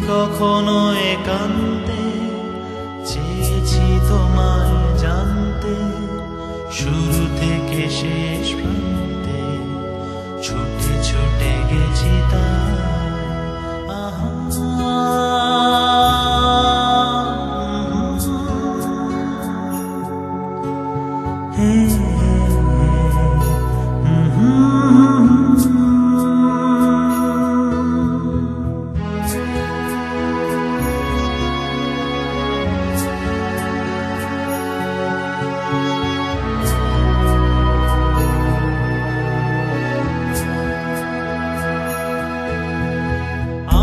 কখনো একান্তে চেয়েছি তোমায় জানতে, শুরু থেকে শেষ প্রান্তে ছুটে ছুটে গেছি তাই। আহা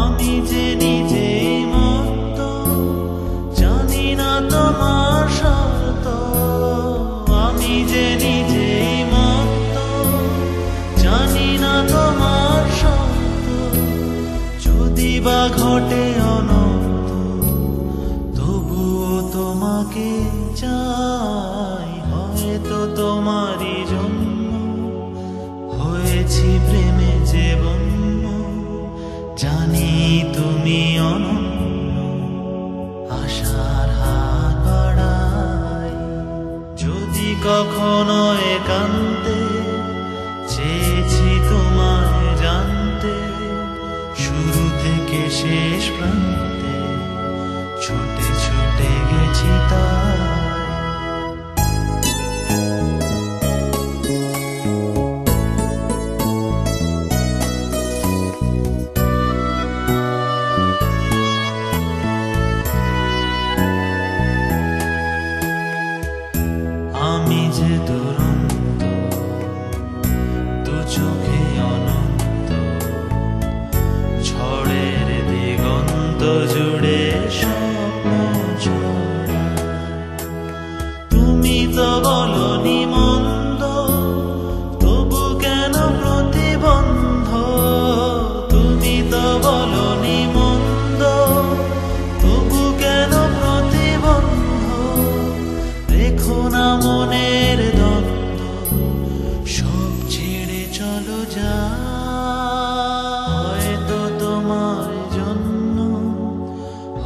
আমি যে নিজেই মত্ত, জানি না তোমার শর্ত। আমি যে নিজেই মত্ত, জানি না তোমার শর্ত। যদি বা ঘটে অনন্ত, তবুও তোমাকে চাই। হয়তো তোমারই জন্য হয়েছি প্রেমে যে বন্য, জানি তুমি অনন্য, আশার হাত বাড়াই। যদি কখনো একান্তে চেয়েছি তোমায় জানতে, শুরু থেকে শেষ প্রান্তে ছুটে ছুটে গেছি তাই। আমি যে দুরন্ত, দু চোখে অনন্ত, ঝড়ের দিগন্ত জুড়ে স্বপ্ন ছড়ায়। তুমি তো বলনি মন্দ, তবু কেন প্রতিবন্ধ। তুমি তো বলনি মন্দ, তবু কেন প্রতিবন্ধ। দেখো না মনের দ্বন্দ্ব, সব ছেড়ে চলো যা। হয়তো তোমার জন্য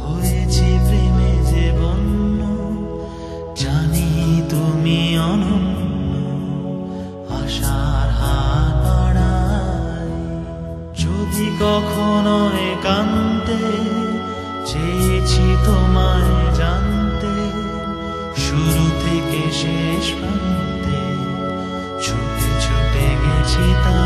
হয়েছি প্রেমে যে বন্য, জানি তুমি অনন্য, আশার হাত বাড়াই। যদি কখনো একান্তে চেয়েছি তোমায় জানতে, শুরু থেকে শেষ প্রান্তে ছুটে ছুটে গেছি তাই।